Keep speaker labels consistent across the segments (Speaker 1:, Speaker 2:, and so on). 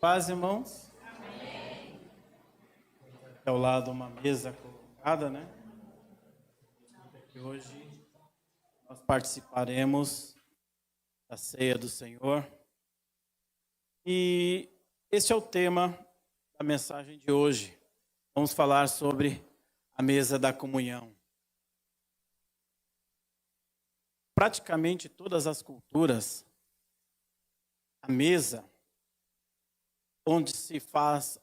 Speaker 1: Paz, irmãos. Aqui ao lado uma mesa colocada, né? E hoje nós participaremos da ceia do Senhor. E este é o tema da mensagem de hoje. Vamos falar sobre a mesa da comunhão. Praticamente todas as culturas, a mesa onde se faz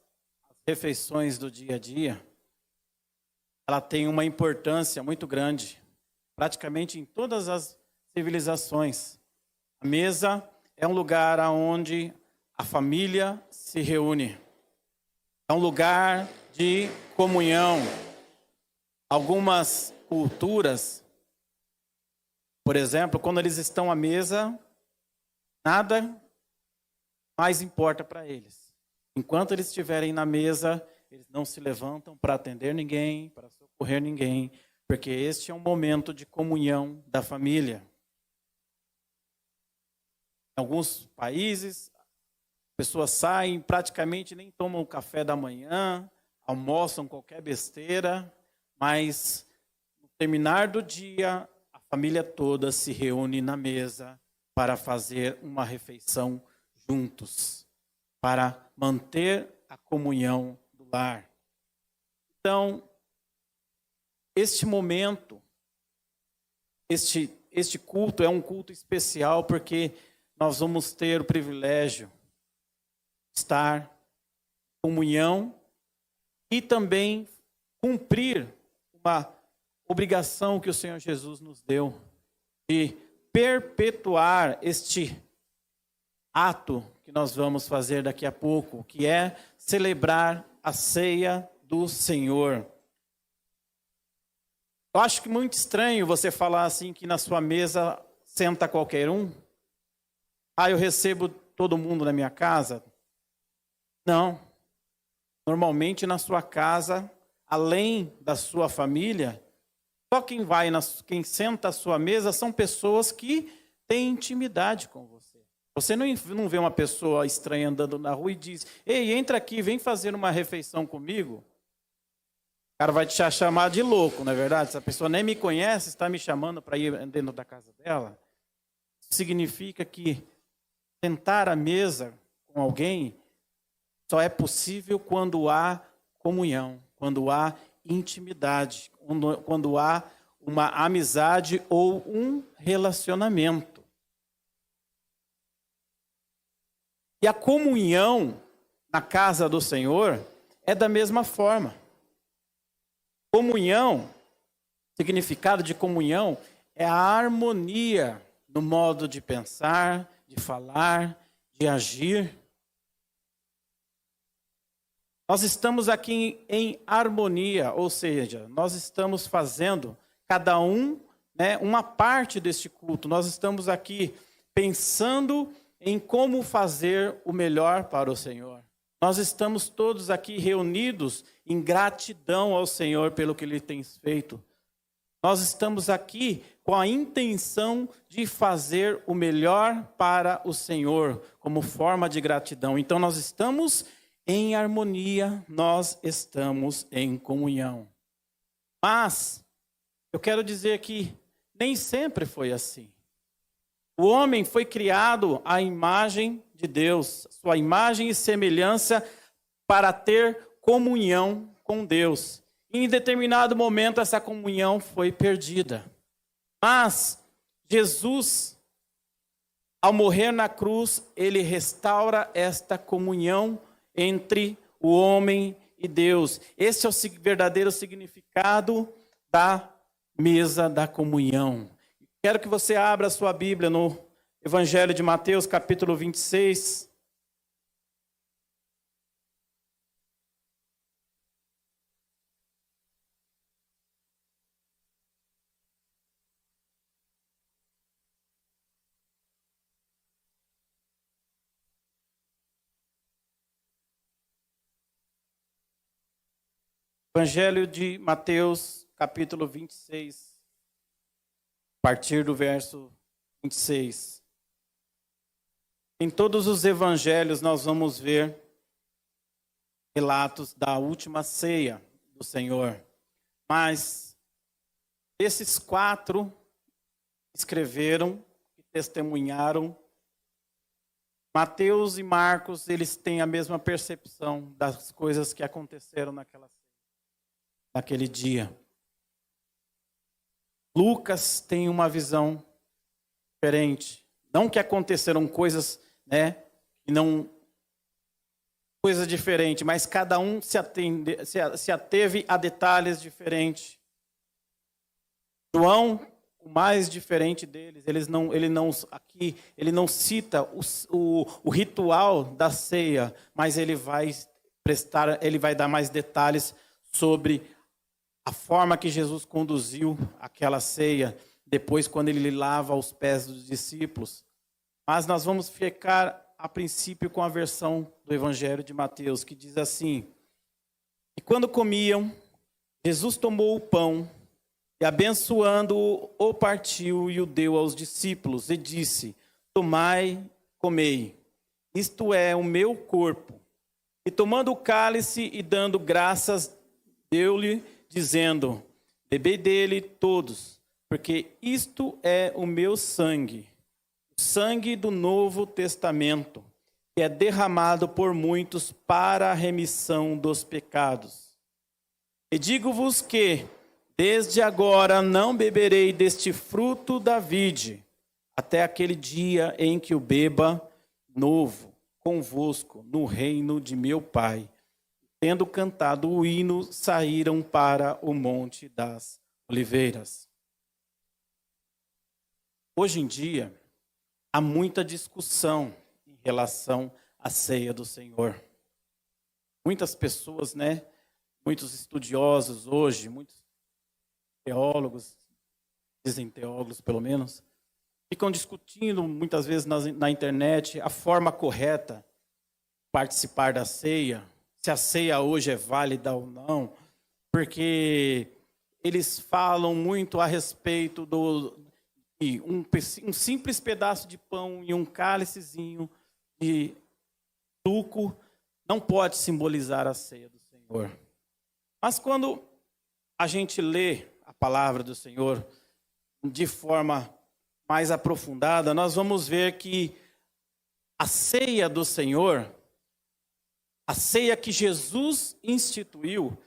Speaker 1: as refeições do dia a dia, ela tem uma importância muito grande. Praticamente em todas as civilizações, a mesa é um lugar onde a família se reúne. É um lugar de comunhão. Algumas culturas, por exemplo, quando eles estão à mesa, nada mais importa para eles. Enquanto eles estiverem na mesa, eles não se levantam para atender ninguém, para socorrer ninguém, porque este é um momento de comunhão da família. Em alguns países, pessoas saem, praticamente nem tomam o café da manhã, almoçam qualquer besteira, mas no terminar do dia, a família toda se reúne na mesa para fazer uma refeição juntos, para manter a comunhão do lar. Então, este momento, este culto é um culto especial porque nós vamos ter o privilégio de estar em comunhão e também cumprir uma obrigação que o Senhor Jesus nos deu de perpetuar este ato que nós vamos fazer daqui a pouco, que é celebrar a ceia do Senhor. Eu acho que é muito estranho você falar assim que na sua mesa senta qualquer um. Eu recebo todo mundo na minha casa. Não. Normalmente na sua casa, além da sua família, só quem senta à sua mesa são pessoas que têm intimidade com você. Você não vê uma pessoa estranha andando na rua e diz: ei, entra aqui, vem fazer uma refeição comigo. O cara vai te chamar de louco, não é verdade? Se a pessoa nem me conhece, está me chamando para ir dentro da casa dela. Isso significa que sentar à mesa com alguém só é possível quando há comunhão, quando há intimidade, quando há uma amizade ou um relacionamento. E a comunhão na casa do Senhor é da mesma forma. Comunhão, significado de comunhão, é a harmonia no modo de pensar, de falar, de agir. Nós estamos aqui em harmonia, ou seja, nós estamos fazendo, cada um, uma parte deste culto. Nós estamos aqui pensando em como fazer o melhor para o Senhor. Nós estamos todos aqui reunidos em gratidão ao Senhor pelo que Ele tem feito. Nós estamos aqui com a intenção de fazer o melhor para o Senhor, como forma de gratidão. Então nós estamos em harmonia, nós estamos em comunhão. Mas eu quero dizer que nem sempre foi assim. O homem foi criado à imagem de Deus, sua imagem e semelhança, para ter comunhão com Deus. E em determinado momento essa comunhão foi perdida. Mas Jesus, ao morrer na cruz, ele restaura esta comunhão entre o homem e Deus. Esse é o verdadeiro significado da mesa da comunhão. Quero que você abra a sua Bíblia no Evangelho de Mateus, capítulo 26. Evangelho de Mateus, capítulo 26. A partir do verso 26. Em todos os evangelhos nós vamos ver relatos da última ceia do Senhor. Mas esses 4 escreveram e testemunharam. Mateus e Marcos, eles têm a mesma percepção das coisas que aconteceram naquele dia. Lucas tem uma visão diferente. Não que aconteceram coisas, que não coisa diferente, mas cada um se ateve a detalhes diferentes. João, o mais diferente deles, ele não cita o ritual da ceia, mas ele vai dar mais detalhes sobre a forma que Jesus conduziu aquela ceia, depois quando ele lava os pés dos discípulos. Mas nós vamos ficar a princípio com a versão do Evangelho de Mateus, que diz assim: e quando comiam, Jesus tomou o pão e, abençoando-o, o partiu e o deu aos discípulos e disse: tomai, comei, isto é o meu corpo. E tomando o cálice e dando graças, deu-lhe, dizendo: bebei dele todos, porque isto é o meu sangue, o sangue do Novo Testamento, que é derramado por muitos para a remissão dos pecados. E digo-vos que, desde agora, não beberei deste fruto da vide, até aquele dia em que o beba novo convosco no reino de meu Pai. Tendo cantado o hino, saíram para o Monte das Oliveiras. Hoje em dia, há muita discussão em relação à ceia do Senhor. Muitas pessoas, muitos estudiosos hoje, muitos teólogos, dizem teólogos pelo menos, ficam discutindo muitas vezes na internet a forma correta de participar da ceia, se a ceia hoje é válida ou não, porque eles falam muito a respeito de um simples pedaço de pão e um cálicezinho de suco não pode simbolizar a ceia do Senhor. Mas quando a gente lê a palavra do Senhor de forma mais aprofundada, nós vamos ver que a ceia do Senhor, a ceia que Jesus instituiu,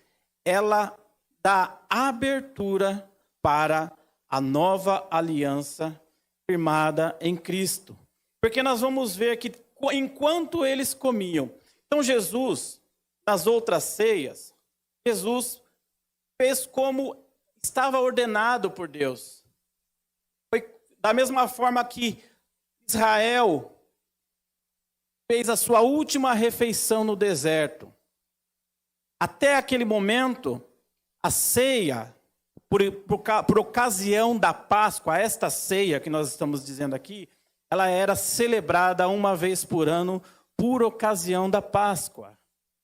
Speaker 1: ela dá abertura para a nova aliança firmada em Cristo. Porque nós vamos ver que enquanto eles comiam, então Jesus, nas outras ceias, Jesus fez como estava ordenado por Deus. Foi da mesma forma que Israel fez a sua última refeição no deserto. Até aquele momento, a ceia, por ocasião da Páscoa, esta ceia que nós estamos dizendo aqui, ela era celebrada uma vez por ano por ocasião da Páscoa,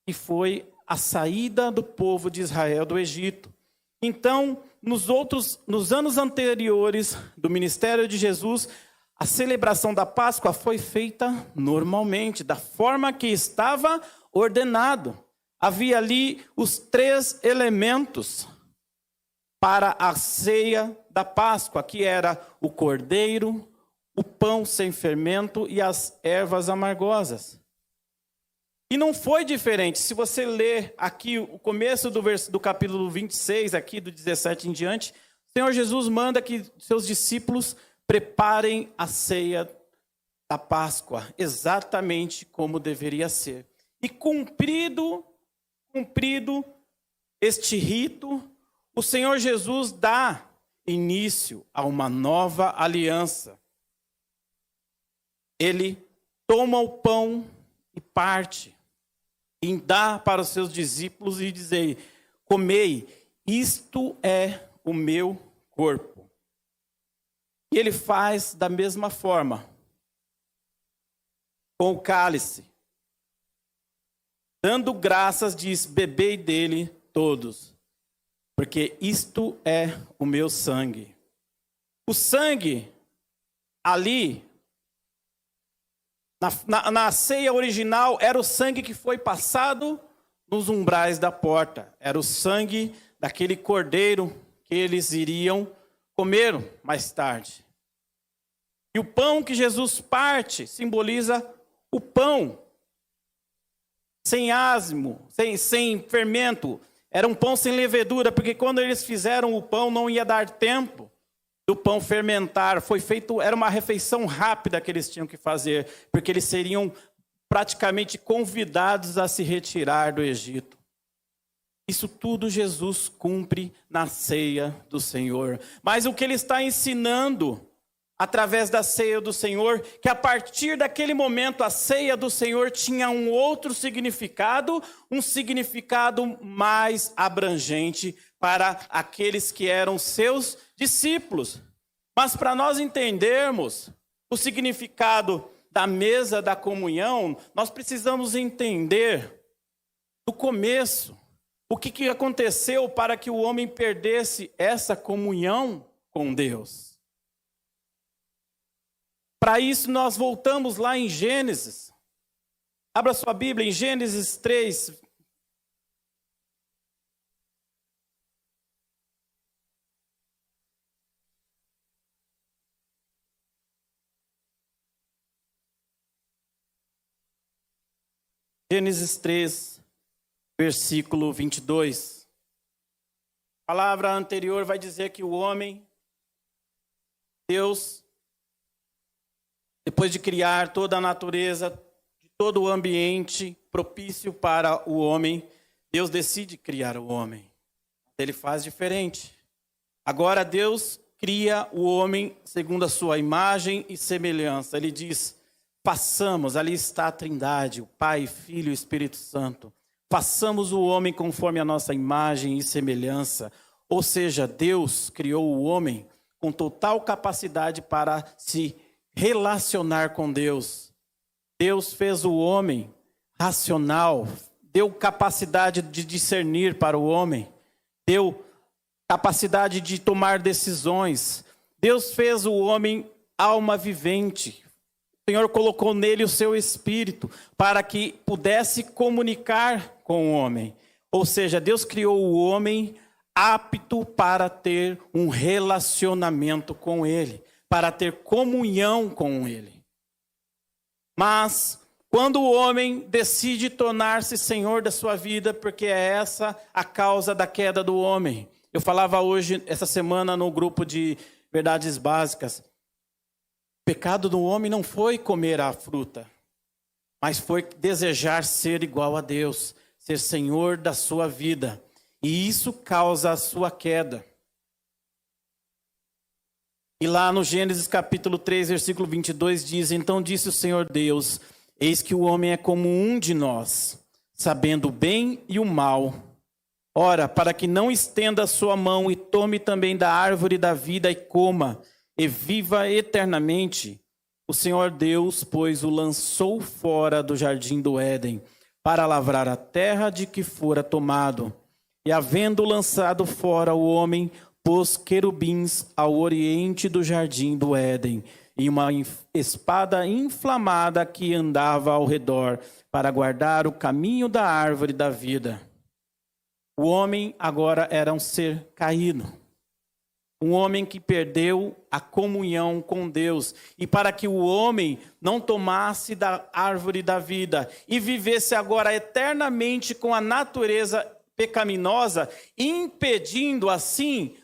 Speaker 1: que foi a saída do povo de Israel do Egito. Então, nos anos anteriores do ministério de Jesus, a celebração da Páscoa foi feita normalmente, da forma que estava ordenado. Havia ali os 3 elementos para a ceia da Páscoa, que era o cordeiro, o pão sem fermento e as ervas amargosas. E não foi diferente. Se você ler aqui o começo do capítulo 26, aqui do 17 em diante, o Senhor Jesus manda que seus discípulos preparem a ceia da Páscoa, exatamente como deveria ser. E cumprido este rito, o Senhor Jesus dá início a uma nova aliança. Ele toma o pão e parte, e dá para os seus discípulos e diz: comei, isto é o meu corpo. E ele faz da mesma forma com o cálice. Dando graças, diz: bebei dele todos, porque isto é o meu sangue. O sangue ali, na ceia original, era o sangue que foi passado nos umbrais da porta. Era o sangue daquele cordeiro que eles iriam comer mais tarde. E o pão que Jesus parte simboliza o pão sem asmo, sem fermento. Era um pão sem levedura, porque quando eles fizeram o pão não ia dar tempo do pão fermentar. Era uma refeição rápida que eles tinham que fazer, porque eles seriam praticamente convidados a se retirar do Egito. Isso tudo Jesus cumpre na ceia do Senhor. Mas o que ele está ensinando através da ceia do Senhor, que a partir daquele momento a ceia do Senhor tinha um outro significado, um significado mais abrangente para aqueles que eram seus discípulos. Mas para nós entendermos o significado da mesa da comunhão, nós precisamos entender do começo, o que aconteceu para que o homem perdesse essa comunhão com Deus. Para isso, nós voltamos lá em Gênesis. Abra sua Bíblia em Gênesis 3. Gênesis 3, versículo 22. A palavra anterior vai dizer que o homem, Deus, depois de criar toda a natureza, de todo o ambiente propício para o homem, Deus decide criar o homem. Ele faz diferente. Agora Deus cria o homem segundo a sua imagem e semelhança. Ele diz, façamos, ali está a Trindade, o Pai, Filho e o Espírito Santo. Façamos o homem conforme a nossa imagem e semelhança. Ou seja, Deus criou o homem com total capacidade para se relacionar com Deus. Deus fez o homem racional, deu capacidade de discernir para o homem, deu capacidade de tomar decisões. Deus fez o homem alma vivente. O Senhor colocou nele o seu espírito para que pudesse comunicar com o homem. Ou seja, Deus criou o homem apto para ter um relacionamento com ele, para ter comunhão com ele. Mas quando o homem decide tornar-se senhor da sua vida, porque é essa a causa da queda do homem. Eu falava hoje, essa semana, no grupo de verdades básicas. O pecado do homem não foi comer a fruta, mas foi desejar ser igual a Deus, ser senhor da sua vida. E isso causa a sua queda. E lá no Gênesis capítulo 3, versículo 22 diz, então disse o Senhor Deus, eis que o homem é como um de nós, sabendo o bem e o mal. Ora, para que não estenda a sua mão e tome também da árvore da vida e coma, e viva eternamente, o Senhor Deus, pois, o lançou fora do jardim do Éden, para lavrar a terra de que fora tomado. E havendo lançado fora o homem, pôs querubins ao oriente do jardim do Éden, e uma espada inflamada que andava ao redor, para guardar o caminho da árvore da vida. O homem agora era um ser caído. Um homem que perdeu a comunhão com Deus. E para que o homem não tomasse da árvore da vida e vivesse agora eternamente com a natureza pecaminosa, impedindo assim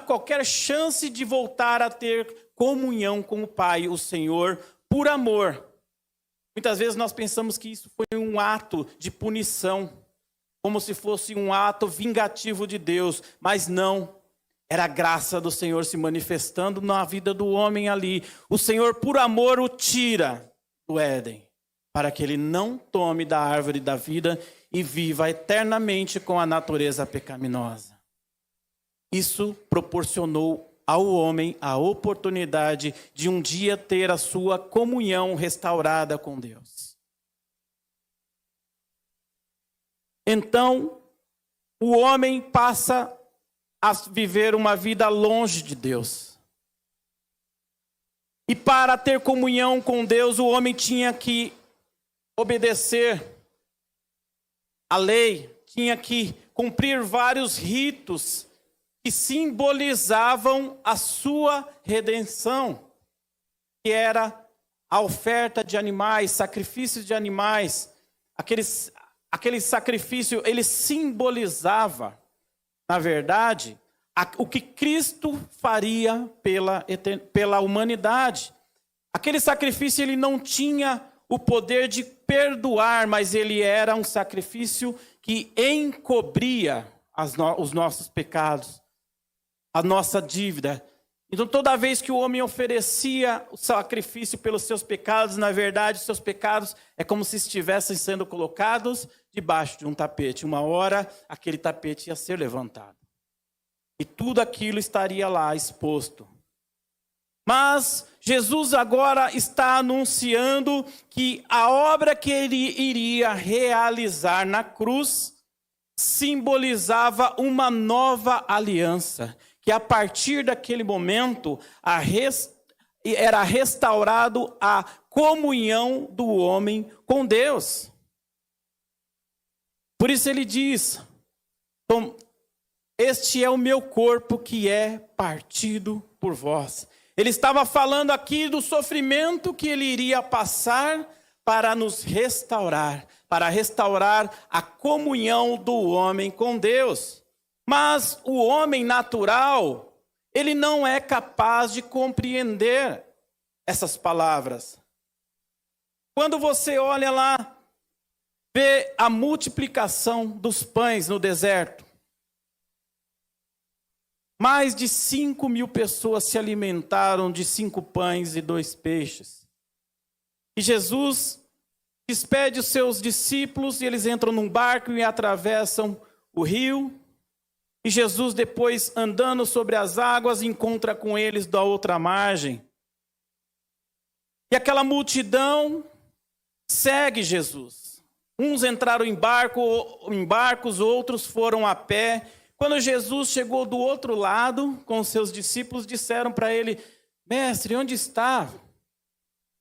Speaker 1: qualquer chance de voltar a ter comunhão com o Pai, o Senhor, por amor. Muitas vezes nós pensamos que isso foi um ato de punição, como se fosse um ato vingativo de Deus, mas não. Era a graça do Senhor se manifestando na vida do homem ali. O Senhor, por amor, o tira do Éden, para que ele não tome da árvore da vida e viva eternamente com a natureza pecaminosa. Isso proporcionou ao homem a oportunidade de um dia ter a sua comunhão restaurada com Deus. Então, o homem passa a viver uma vida longe de Deus. E para ter comunhão com Deus, o homem tinha que obedecer a lei tinha que cumprir vários ritos que simbolizavam a sua redenção, que era a oferta de animais, sacrifícios de animais. Aquele sacrifício, ele simbolizava, na verdade, o que Cristo faria pela humanidade. Aquele sacrifício, ele não tinha o poder de perdoar, mas ele era um sacrifício que encobria os nossos pecados, a nossa dívida. Então, toda vez que o homem oferecia o sacrifício pelos seus pecados, na verdade, os seus pecados é como se estivessem sendo colocados debaixo de um tapete. Uma hora, aquele tapete ia ser levantado. E tudo aquilo estaria lá exposto. Mas Jesus agora está anunciando que a obra que ele iria realizar na cruz simbolizava uma nova aliança, que a partir daquele momento era restaurado a comunhão do homem com Deus. Por isso ele diz: este é o meu corpo que é partido por vós. Ele estava falando aqui do sofrimento que ele iria passar para nos restaurar, para restaurar a comunhão do homem com Deus. Mas o homem natural, ele não é capaz de compreender essas palavras. Quando você olha lá, vê a multiplicação dos pães no deserto. Mais de 5.000 pessoas se alimentaram de 5 pães e 2 peixes. E Jesus despede os seus discípulos e eles entram num barco e atravessam o rio. E Jesus, depois, andando sobre as águas, encontra com eles da outra margem. E aquela multidão segue Jesus. Uns entraram em barcos, outros foram a pé. Quando Jesus chegou do outro lado, com os seus discípulos, disseram para ele: mestre, onde está?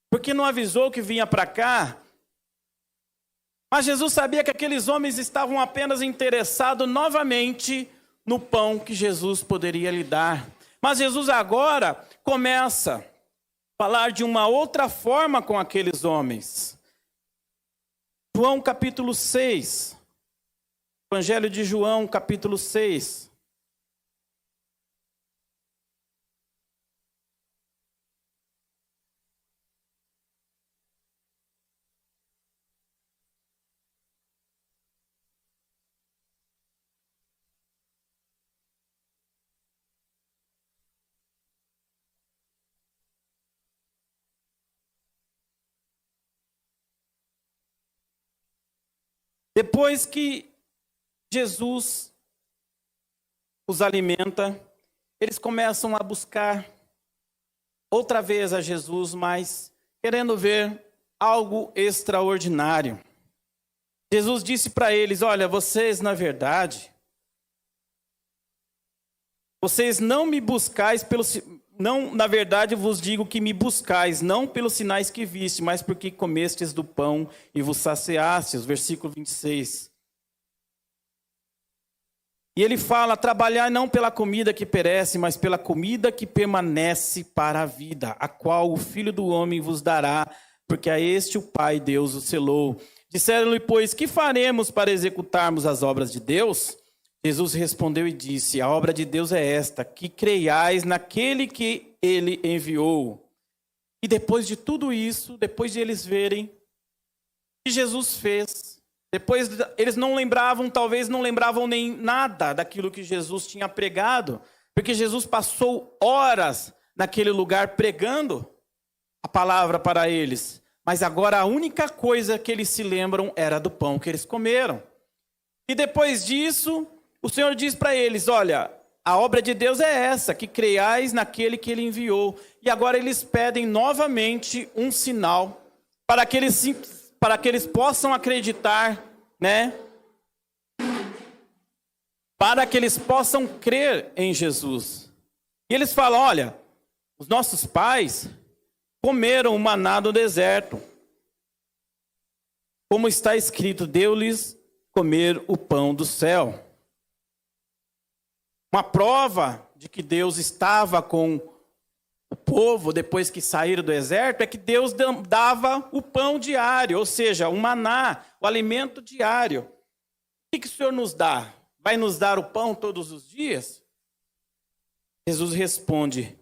Speaker 1: Por que não avisou que vinha para cá? Mas Jesus sabia que aqueles homens estavam apenas interessados novamente no pão que Jesus poderia lhe dar. Mas Jesus agora começa a falar de uma outra forma com aqueles homens. João capítulo 6. Evangelho de João, capítulo 6. Depois que Jesus os alimenta, eles começam a buscar outra vez a Jesus, mas querendo ver algo extraordinário. Jesus disse para eles: olha, vocês na verdade, vocês não me buscais não, na verdade vos digo que me buscais, não pelos sinais que viste, mas porque comestes do pão e vos saciastes. Versículo 26. E ele fala: trabalhai não pela comida que perece, mas pela comida que permanece para a vida, a qual o Filho do Homem vos dará, porque a este o Pai Deus o selou. Disseram-lhe, pois, que faremos para executarmos as obras de Deus? Jesus respondeu e disse: a obra de Deus é esta, que creiais naquele que ele enviou. E depois de tudo isso, depois de eles verem o que Jesus fez, depois eles não lembravam, talvez não lembravam nem nada daquilo que Jesus tinha pregado, porque Jesus passou horas naquele lugar pregando a palavra para eles. Mas agora a única coisa que eles se lembram era do pão que eles comeram. E depois disso, o Senhor diz para eles: olha, a obra de Deus é essa, que creiais naquele que ele enviou. E agora eles pedem novamente um sinal para que eles possam acreditar, né? Para que eles possam crer em Jesus. E eles falam: olha, os nossos pais comeram o maná no deserto. Como está escrito, deu-lhes comer o pão do céu. Uma prova de que Deus estava com o povo depois que saíram do deserto é que Deus dava o pão diário, ou seja, o maná, o alimento diário. O que o Senhor nos dá? Vai nos dar o pão todos os dias? Jesus responde: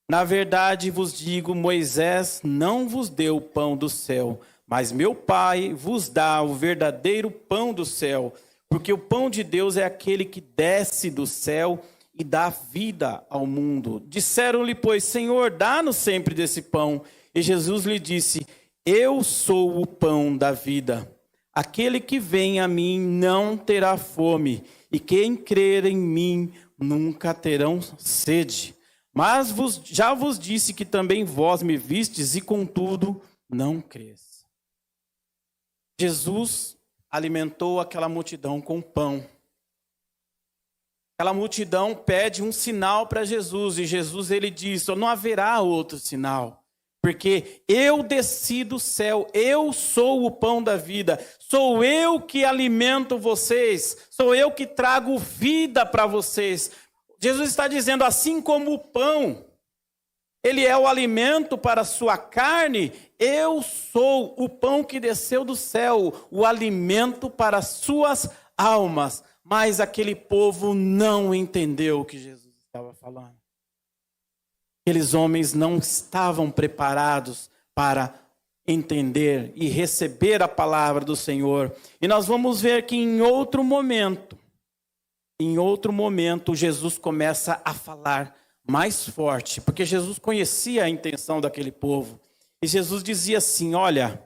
Speaker 1: na verdade vos digo, Moisés não vos deu o pão do céu, mas meu Pai vos dá o verdadeiro pão do céu, porque o pão de Deus é aquele que desce do céu e dá vida ao mundo. Disseram-lhe, pois, Senhor, dá-nos sempre desse pão. E Jesus lhe disse: eu sou o pão da vida. Aquele que vem a mim não terá fome, e quem crer em mim nunca terão sede. Mas já vos disse que também vós me vistes, e contudo não crês. Jesus alimentou aquela multidão com pão. Aquela multidão pede um sinal para Jesus, e Jesus ele diz: não haverá outro sinal, porque eu desci do céu, eu sou o pão da vida, sou eu que alimento vocês, sou eu que trago vida para vocês. Jesus está dizendo, assim como o pão, ele é o alimento para a sua carne, eu sou o pão que desceu do céu, o alimento para as suas almas. Mas aquele povo não entendeu o que Jesus estava falando. Aqueles homens não estavam preparados para entender e receber a palavra do Senhor. E nós vamos ver que em outro momento, Jesus começa a falar mais forte, porque Jesus conhecia a intenção daquele povo. E Jesus dizia assim, olha,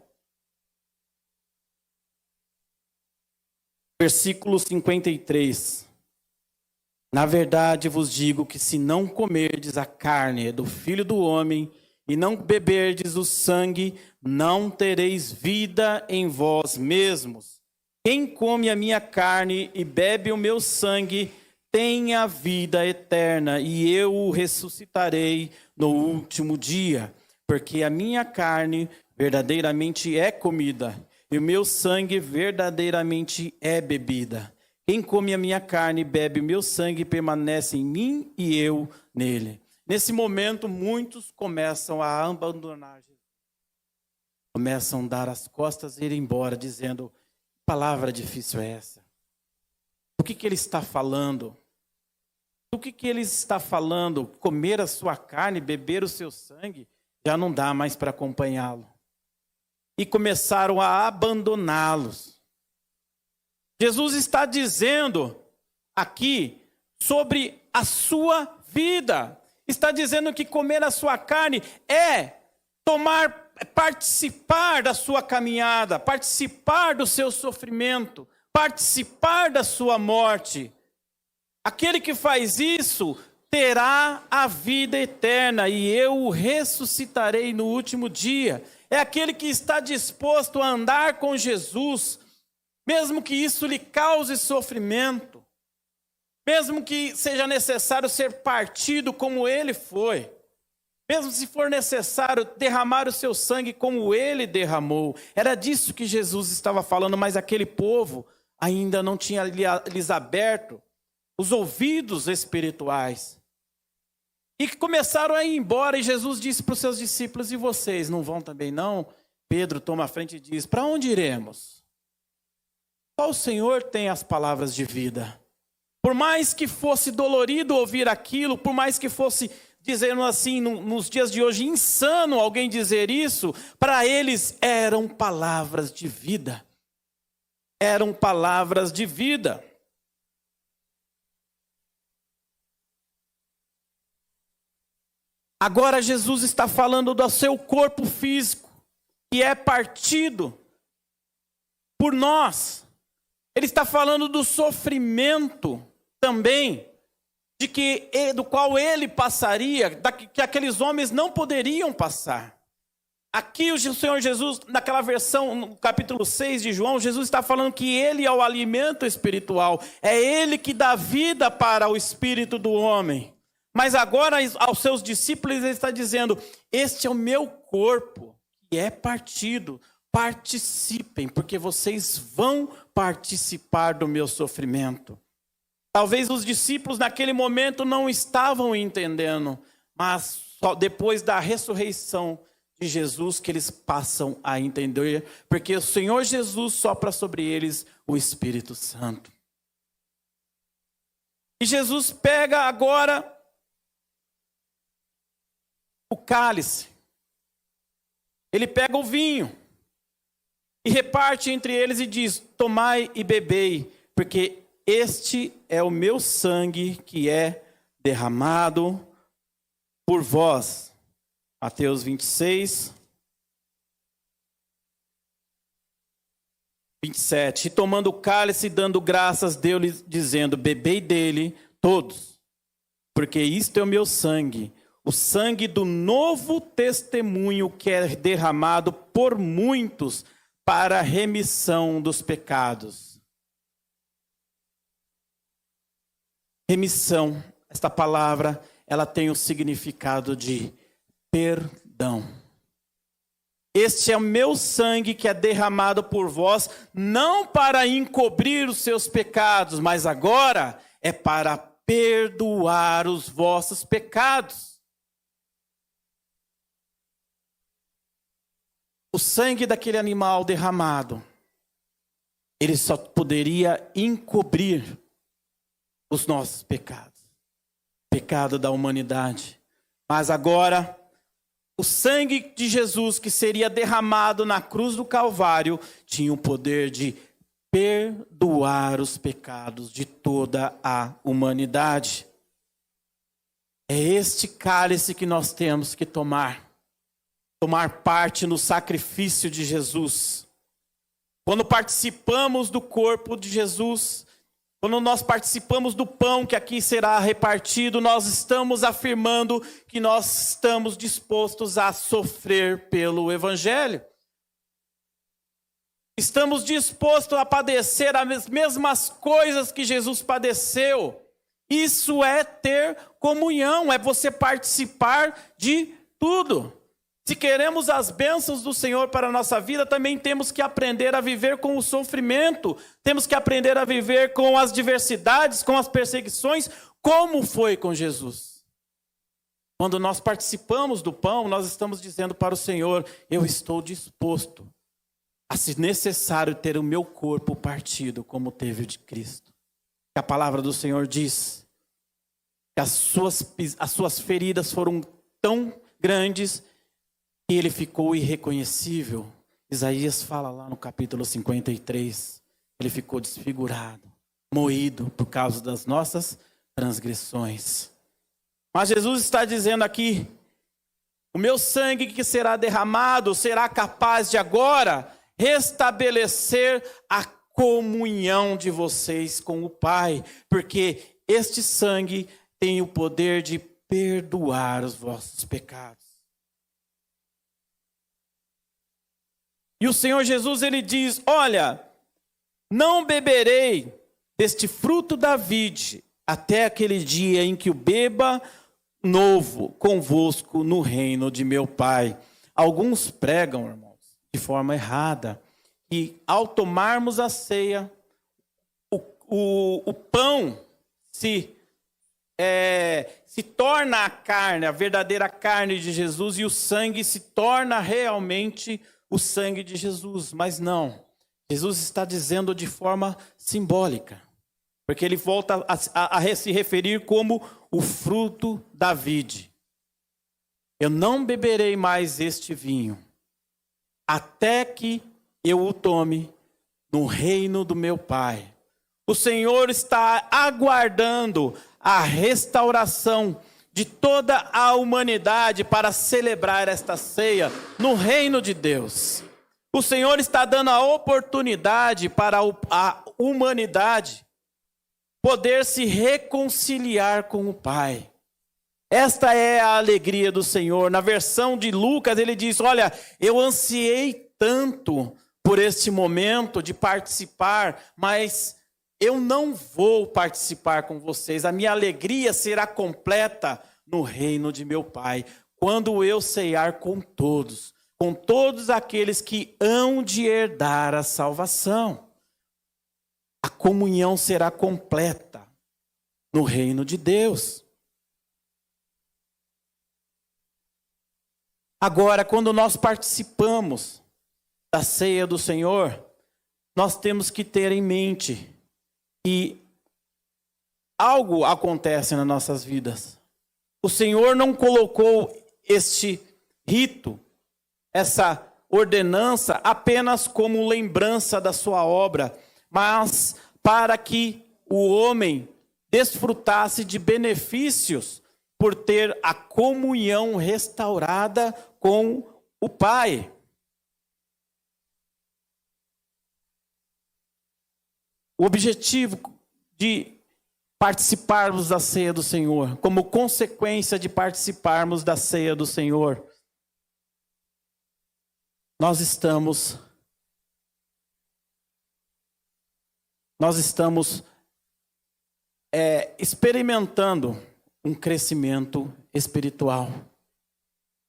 Speaker 1: versículo 53. Na verdade vos digo que se não comerdes a carne do Filho do Homem e não beberdes o sangue, não tereis vida em vós mesmos. Quem come a minha carne e bebe o meu sangue tem a vida eterna, e eu o ressuscitarei no último dia. Porque a minha carne verdadeiramente é comida, e o meu sangue verdadeiramente é bebida. Quem come a minha carne e bebe o meu sangue permanece em mim e eu nele. Nesse momento, muitos começam a abandonar Jesus. Começam a dar as costas e ir embora, dizendo, que palavra difícil é essa? O que ele está falando? O que ele está falando? Comer a sua carne, beber o seu sangue, já não dá mais para acompanhá-lo. E começaram a abandoná-los. Jesus está dizendo aqui sobre a sua vida. Está dizendo que comer a sua carne é participar da sua caminhada, participar do seu sofrimento, participar da sua morte. Aquele que faz isso terá a vida eterna, e eu o ressuscitarei no último dia. É aquele que está disposto a andar com Jesus, mesmo que isso lhe cause sofrimento, mesmo que seja necessário ser partido como ele foi, mesmo se for necessário derramar o seu sangue como ele derramou. Era disso que Jesus estava falando, mas aquele povo ainda não tinha lhes aberto os ouvidos espirituais. E que começaram a ir embora, e Jesus disse para os seus discípulos, e vocês não vão também não? Pedro toma a frente e diz, para onde iremos? Só o Senhor tem as palavras de vida. Por mais que fosse dolorido ouvir aquilo, por mais que fosse, dizendo assim, nos dias de hoje, insano alguém dizer isso, para eles eram palavras de vida. Eram palavras de vida. Agora Jesus está falando do seu corpo físico, que é partido por nós. Ele está falando do sofrimento também, do qual ele passaria, que aqueles homens não poderiam passar. Aqui o Senhor Jesus, naquela versão, no capítulo 6 de João, Jesus está falando que ele é o alimento espiritual. É ele que dá vida para o espírito do homem. Mas agora, aos seus discípulos, ele está dizendo, este é o meu corpo, que é partido. participem, porque vocês vão participar do meu sofrimento. Talvez os discípulos naquele momento não estavam entendendo, mas só depois da ressurreição de Jesus que eles passam a entender, porque o Senhor Jesus sopra sobre eles o Espírito Santo. E Jesus pega agora o cálice, ele pega o vinho e reparte entre eles e diz: tomai e bebei, porque este é o meu sangue que é derramado por vós. Mateus 26, 27. E tomando o cálice e dando graças, deu-lhes, dizendo: bebei dele todos, porque isto é o meu sangue, o sangue do novo testemunho que é derramado por muitos para a remissão dos pecados. Remissão, esta palavra, ela tem o significado de perdão. Este é o meu sangue que é derramado por vós, não para encobrir os seus pecados, mas agora é para perdoar os vossos pecados. O sangue daquele animal derramado, ele só poderia encobrir os nossos pecados, pecado da humanidade. Mas agora, o sangue de Jesus que seria derramado na cruz do Calvário tinha o poder de perdoar os pecados de toda a humanidade. É este cálice que nós temos que tomar parte no sacrifício de Jesus. Quando participamos do corpo de Jesus, quando nós participamos do pão que aqui será repartido, nós estamos afirmando que nós estamos dispostos a sofrer pelo Evangelho. Estamos dispostos a padecer as mesmas coisas que Jesus padeceu. Isso é ter comunhão, é você participar de tudo. Se queremos as bênçãos do Senhor para a nossa vida, também temos que aprender a viver com o sofrimento. Temos que aprender a viver com as diversidades, com as perseguições, como foi com Jesus. Quando nós participamos do pão, nós estamos dizendo para o Senhor: eu estou disposto a, se necessário, ter o meu corpo partido, como teve o de Cristo. A palavra do Senhor diz que as suas feridas foram tão grandes e ele ficou irreconhecível. Isaías fala lá no capítulo 53. Ele ficou desfigurado, moído por causa das nossas transgressões. Mas Jesus está dizendo aqui: o meu sangue que será derramado será capaz de agora restabelecer a comunhão de vocês com o Pai. Porque este sangue tem o poder de perdoar os vossos pecados. E o Senhor Jesus, ele diz: olha, não beberei deste fruto da vide até aquele dia em que o beba novo convosco no reino de meu Pai. Alguns pregam, irmãos, de forma errada, que ao tomarmos a ceia, o pão se torna a carne, a verdadeira carne de Jesus, e o sangue se torna realmente o sangue de Jesus. Mas não, Jesus está dizendo de forma simbólica, porque ele volta a se referir como o fruto da vide. Eu não beberei mais este vinho, até que eu o tome no reino do meu Pai. O Senhor está aguardando a restauração de toda a humanidade para celebrar esta ceia no reino de Deus. O Senhor está dando a oportunidade para a humanidade poder se reconciliar com o Pai. Esta é a alegria do Senhor. Na versão de Lucas, ele diz: olha, eu ansiei tanto por este momento de participar, mas eu não vou participar com vocês. A minha alegria será completa no reino de meu Pai, quando eu ceiar com todos, com todos aqueles que hão de herdar a salvação. A comunhão será completa no reino de Deus. Agora, quando nós participamos da ceia do Senhor, nós temos que ter em mente que algo acontece nas nossas vidas. O Senhor não colocou este rito, essa ordenança, apenas como lembrança da sua obra, mas para que o homem desfrutasse de benefícios por ter a comunhão restaurada com o Pai. O objetivo de participarmos da ceia do Senhor, como consequência de participarmos da ceia do Senhor, nós estamos experimentando um crescimento espiritual.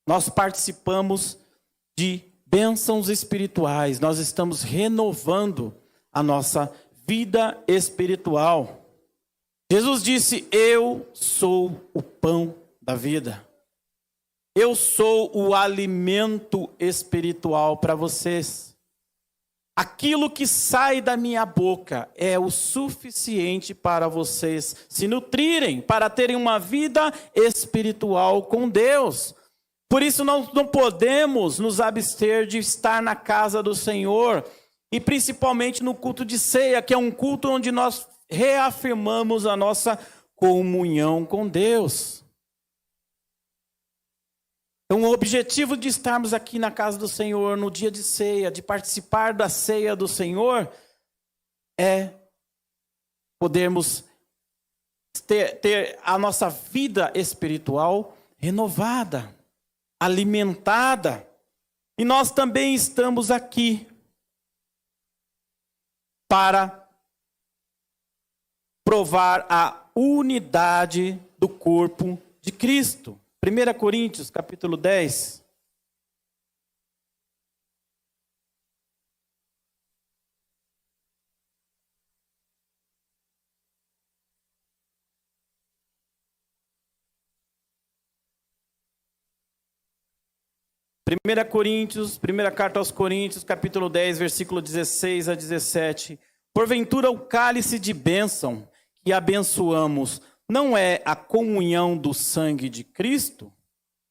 Speaker 1: Nós participamos de bênçãos espirituais, nós estamos renovando a nossa vida espiritual. Jesus disse: eu sou o pão da vida. Eu sou o alimento espiritual para vocês. Aquilo que sai da minha boca é o suficiente para vocês se nutrirem, para terem uma vida espiritual com Deus. Por isso nós não podemos nos abster de estar na casa do Senhor, e principalmente no culto de ceia, que é um culto onde nós reafirmamos a nossa comunhão com Deus. Então, o objetivo de estarmos aqui na casa do Senhor, no dia de ceia, de participar da ceia do Senhor, é podermos ter a nossa vida espiritual renovada, alimentada. E nós também estamos aqui para provar a unidade do corpo de Cristo. 1 Coríntios, capítulo 10. Primeira carta aos Coríntios, capítulo 10, versículo 16 a 17. Porventura o cálice de bênção que abençoamos não é a comunhão do sangue de Cristo?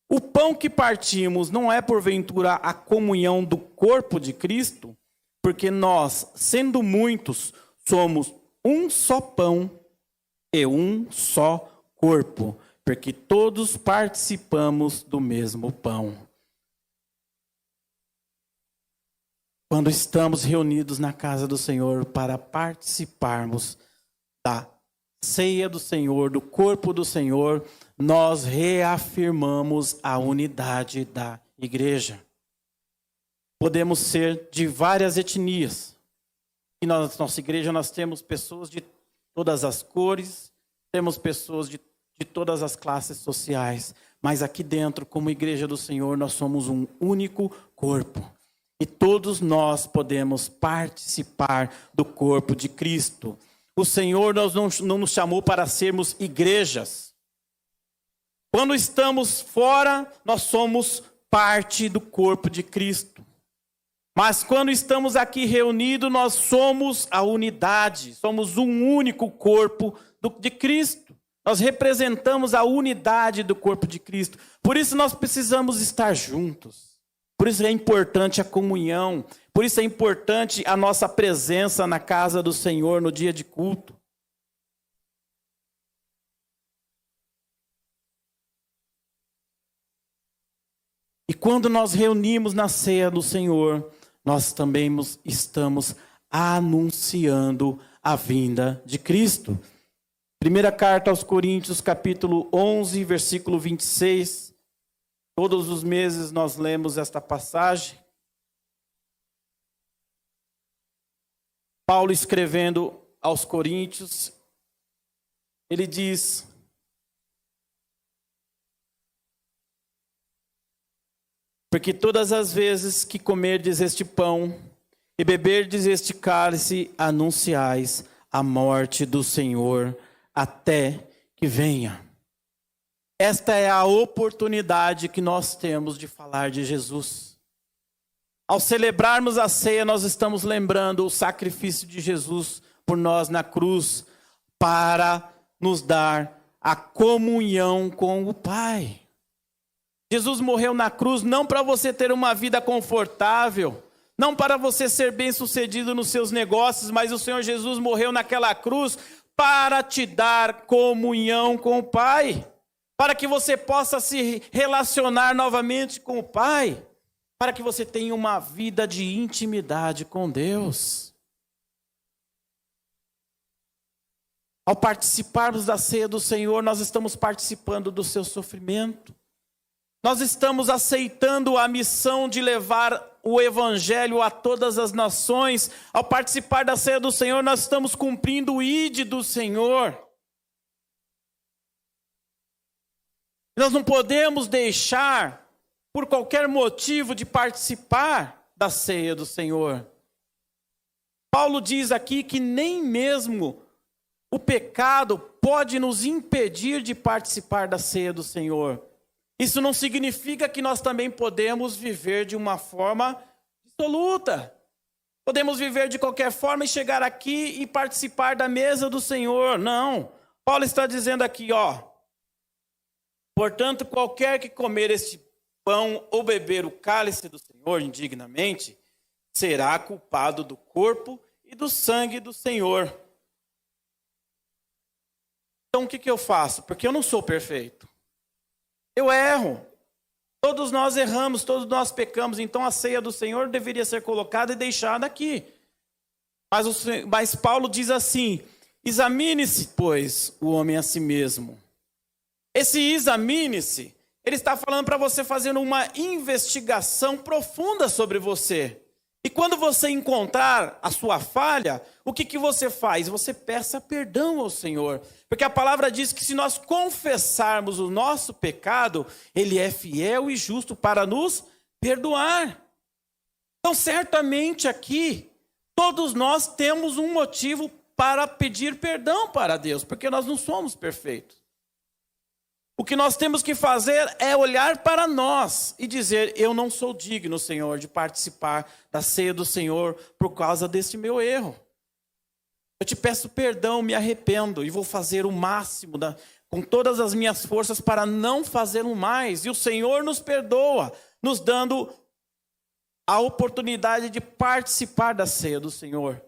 Speaker 1: O pão que partimos não é porventura a comunhão do corpo de Cristo? Porque nós, sendo muitos, somos um só pão e um só corpo, porque todos participamos do mesmo pão. Quando estamos reunidos na casa do Senhor para participarmos da ceia do Senhor, do corpo do Senhor, nós reafirmamos a unidade da igreja. Podemos ser de várias etnias. E na nossa igreja nós temos pessoas de todas as cores, temos pessoas de todas as classes sociais. Mas aqui dentro, como igreja do Senhor, nós somos um único corpo. E todos nós podemos participar do corpo de Cristo. O Senhor não nos chamou para sermos igrejas. Quando estamos fora, nós somos parte do corpo de Cristo. Mas quando estamos aqui reunidos, nós somos a unidade. Somos um único corpo de Cristo. Nós representamos a unidade do corpo de Cristo. Por isso nós precisamos estar juntos. Por isso é importante a comunhão. Por isso é importante a nossa presença na casa do Senhor no dia de culto. E quando nós reunimos na ceia do Senhor, nós também estamos anunciando a vinda de Cristo. Primeira carta aos Coríntios, capítulo 11, versículo 26. Todos os meses nós lemos esta passagem. Paulo escrevendo aos Coríntios, ele diz: Porque todas as vezes que comerdes este pão e beberdes este cálice, anunciais a morte do Senhor até que venha. Esta é a oportunidade que nós temos de falar de Jesus. Ao celebrarmos a ceia, nós estamos lembrando o sacrifício de Jesus por nós na cruz, para nos dar a comunhão com o Pai. Jesus morreu na cruz não para você ter uma vida confortável, não para você ser bem-sucedido nos seus negócios, mas o Senhor Jesus morreu naquela cruz para te dar comunhão com o Pai, para que você possa se relacionar novamente com o Pai, para que você tenha uma vida de intimidade com Deus. Ao participarmos da ceia do Senhor, nós estamos participando do seu sofrimento. Nós estamos aceitando a missão de levar o Evangelho a todas as nações. Ao participar da ceia do Senhor, nós estamos cumprindo o ID do Senhor. Nós não podemos deixar, por qualquer motivo, de participar da ceia do Senhor. Paulo diz aqui que nem mesmo o pecado pode nos impedir de participar da ceia do Senhor. Isso não significa que nós também podemos viver de uma forma dissoluta. Podemos viver de qualquer forma e chegar aqui e participar da mesa do Senhor. Não. Paulo está dizendo aqui, portanto, qualquer que comer este pão ou beber o cálice do Senhor indignamente, será culpado do corpo e do sangue do Senhor. Então o que eu faço? Porque eu não sou perfeito. Eu erro. Todos nós erramos, todos nós pecamos. Então a ceia do Senhor deveria ser colocada e deixada aqui. Mas Paulo diz assim: examine-se, pois, o homem a si mesmo. Esse examine-se, ele está falando para você fazer uma investigação profunda sobre você. E quando você encontrar a sua falha, o que você faz? Você peça perdão ao Senhor. Porque a palavra diz que se nós confessarmos o nosso pecado, Ele é fiel e justo para nos perdoar. Então, certamente aqui, todos nós temos um motivo para pedir perdão para Deus, porque nós não somos perfeitos. O que nós temos que fazer é olhar para nós e dizer: eu não sou digno, Senhor, de participar da ceia do Senhor por causa deste meu erro. Eu te peço perdão, me arrependo e vou fazer o máximo com todas as minhas forças para não fazê-lo mais. E o Senhor nos perdoa, nos dando a oportunidade de participar da ceia do Senhor.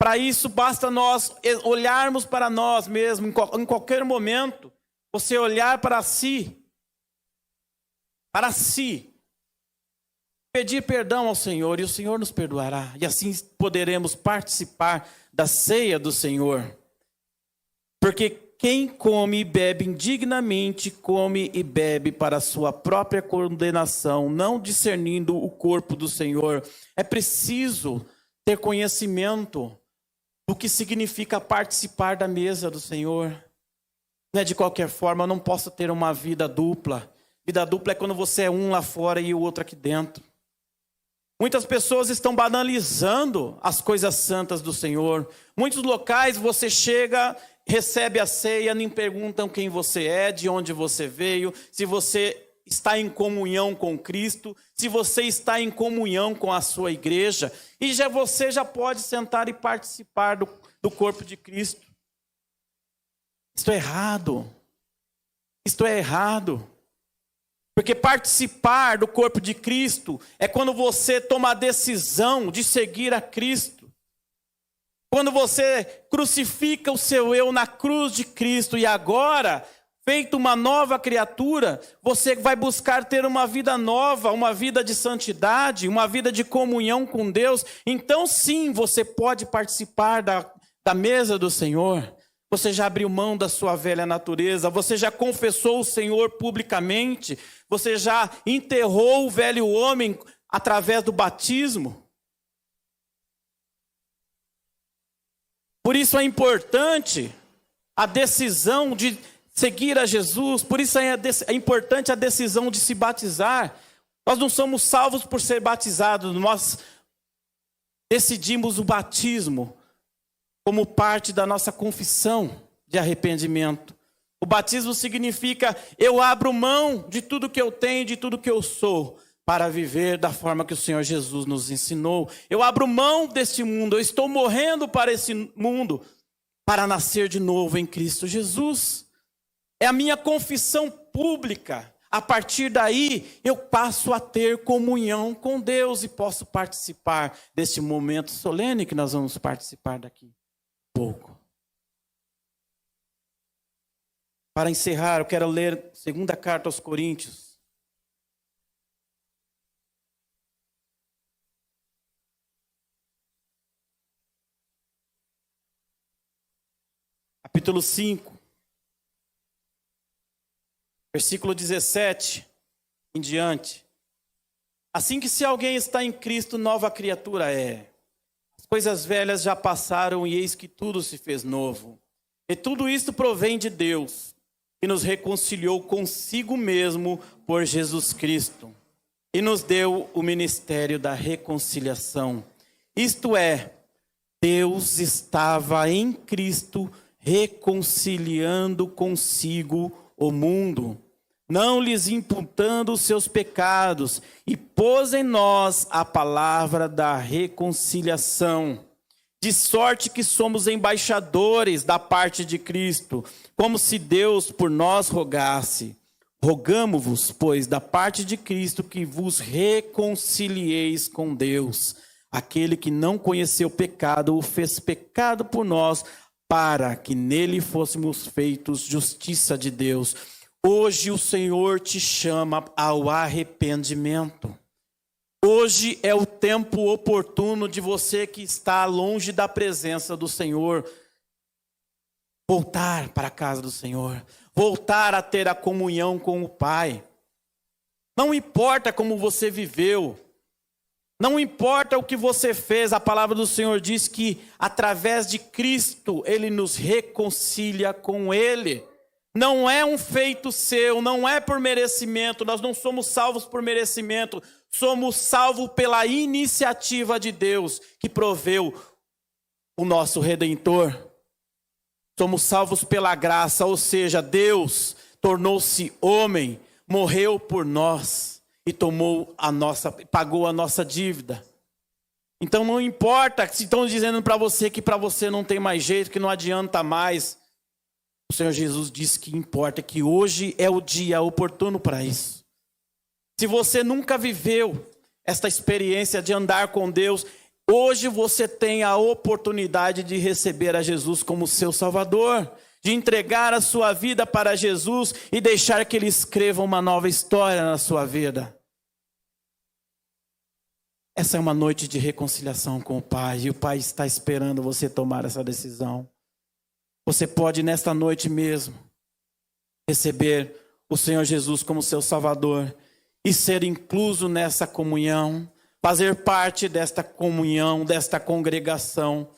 Speaker 1: Para isso, basta nós olharmos para nós mesmos, em qualquer momento, você olhar para si, pedir perdão ao Senhor, e o Senhor nos perdoará, e assim poderemos participar da ceia do Senhor. Porque quem come e bebe indignamente, come e bebe para a sua própria condenação, não discernindo o corpo do Senhor. É preciso ter conhecimento do que significa participar da mesa do Senhor. Não é de qualquer forma, eu não posso ter uma vida dupla. Vida dupla é quando você é um lá fora e o outro aqui dentro. Muitas pessoas estão banalizando as coisas santas do Senhor. Muitos locais você chega, recebe a ceia, nem perguntam quem você é, de onde você veio, se você está em comunhão com Cristo, se você está em comunhão com a sua igreja, e você já pode sentar e participar do corpo de Cristo. Isto é errado. Isto é errado. Porque participar do corpo de Cristo é quando você toma a decisão de seguir a Cristo. Quando você crucifica o seu eu na cruz de Cristo e agora, feito uma nova criatura, você vai buscar ter uma vida nova, uma vida de santidade, uma vida de comunhão com Deus. Então sim, você pode participar da mesa do Senhor. Você já abriu mão da sua velha natureza, você já confessou o Senhor publicamente, você já enterrou o velho homem através do batismo. Por isso é importante a decisão de seguir a Jesus. Por isso é importante a decisão de se batizar. Nós não somos salvos por ser batizados, nós decidimos o batismo como parte da nossa confissão de arrependimento. O batismo significa: eu abro mão de tudo que eu tenho, de tudo que eu sou, para viver da forma que o Senhor Jesus nos ensinou. Eu abro mão deste mundo, eu estou morrendo para esse mundo, para nascer de novo em Cristo Jesus. É a minha confissão pública. A partir daí, eu passo a ter comunhão com Deus e posso participar deste momento solene que nós vamos participar daqui a pouco. Para encerrar, eu quero ler a segunda carta aos Coríntios. Capítulo 5. Versículo 17 em diante. Assim que se alguém está em Cristo, nova criatura é. As coisas velhas já passaram e eis que tudo se fez novo. E tudo isto provém de Deus, que nos reconciliou consigo mesmo por Jesus Cristo. E nos deu o ministério da reconciliação. Isto é, Deus estava em Cristo reconciliando consigo o mundo, não lhes imputando os seus pecados, e pôs em nós a palavra da reconciliação. De sorte que somos embaixadores da parte de Cristo, como se Deus por nós rogasse. Rogamo-vos, pois, da parte de Cristo, que vos reconcilieis com Deus. Aquele que não conheceu pecado, o fez pecado por nós, para que nele fôssemos feitos justiça de Deus. Hoje o Senhor te chama ao arrependimento. Hoje é o tempo oportuno de você que está longe da presença do Senhor voltar para a casa do Senhor, voltar a ter a comunhão com o Pai. Não importa como você viveu, não importa o que você fez, a palavra do Senhor diz que através de Cristo Ele nos reconcilia com Ele. Não é um feito seu, não é por merecimento, nós não somos salvos por merecimento, somos salvos pela iniciativa de Deus que proveu o nosso Redentor. Somos salvos pela graça, ou seja, Deus tornou-se homem, morreu por nós e pagou a nossa dívida. Então não importa se estão dizendo para você que para você não tem mais jeito, que não adianta mais. O Senhor Jesus disse que importa, que hoje é o dia oportuno para isso. Se você nunca viveu esta experiência de andar com Deus, hoje você tem a oportunidade de receber a Jesus como seu Salvador, de entregar a sua vida para Jesus e deixar que Ele escreva uma nova história na sua vida. Essa é uma noite de reconciliação com o Pai, e o Pai está esperando você tomar essa decisão. Você pode, nesta noite mesmo, receber o Senhor Jesus como seu Salvador e ser incluso nessa comunhão, fazer parte desta comunhão, desta congregação.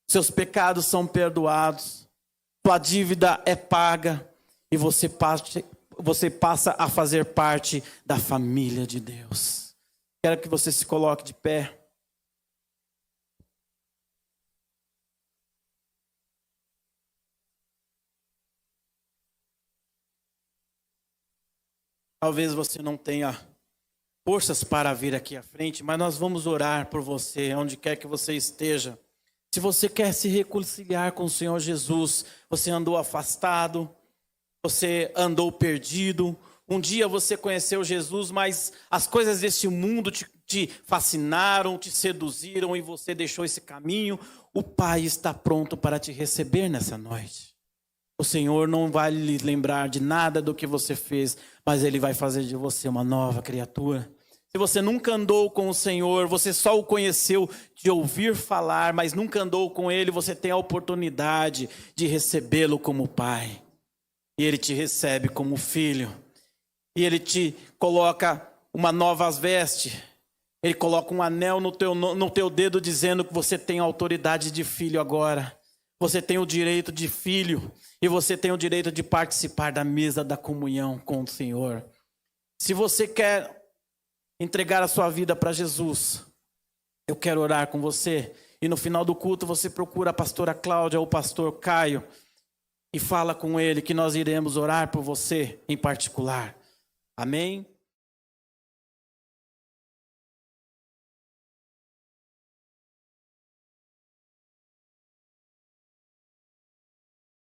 Speaker 1: Seus pecados são perdoados, sua dívida é paga e você passa a fazer parte da família de Deus. Quero que você se coloque de pé. Talvez você não tenha forças para vir aqui à frente, mas nós vamos orar por você, onde quer que você esteja. Se você quer se reconciliar com o Senhor Jesus, você andou afastado, você andou perdido, um dia você conheceu Jesus, mas as coisas deste mundo te fascinaram, te seduziram e você deixou esse caminho, o Pai está pronto para te receber nessa noite. O Senhor não vai lhe lembrar de nada do que você fez, mas Ele vai fazer de você uma nova criatura. Se você nunca andou com o Senhor, você só o conheceu de ouvir falar, mas nunca andou com Ele, você tem a oportunidade de recebê-lo como Pai. E Ele te recebe como filho. E Ele te coloca uma nova veste. Ele coloca um anel no teu dedo dizendo que você tem autoridade de filho agora. você tem o direito de filho e você tem o direito de participar da mesa da comunhão com o Senhor. Se você quer entregar a sua vida para Jesus, eu quero orar com você. E no final do culto você procura a pastora Cláudia ou o pastor Caio e fala com ele que nós iremos orar por você em particular. Amém?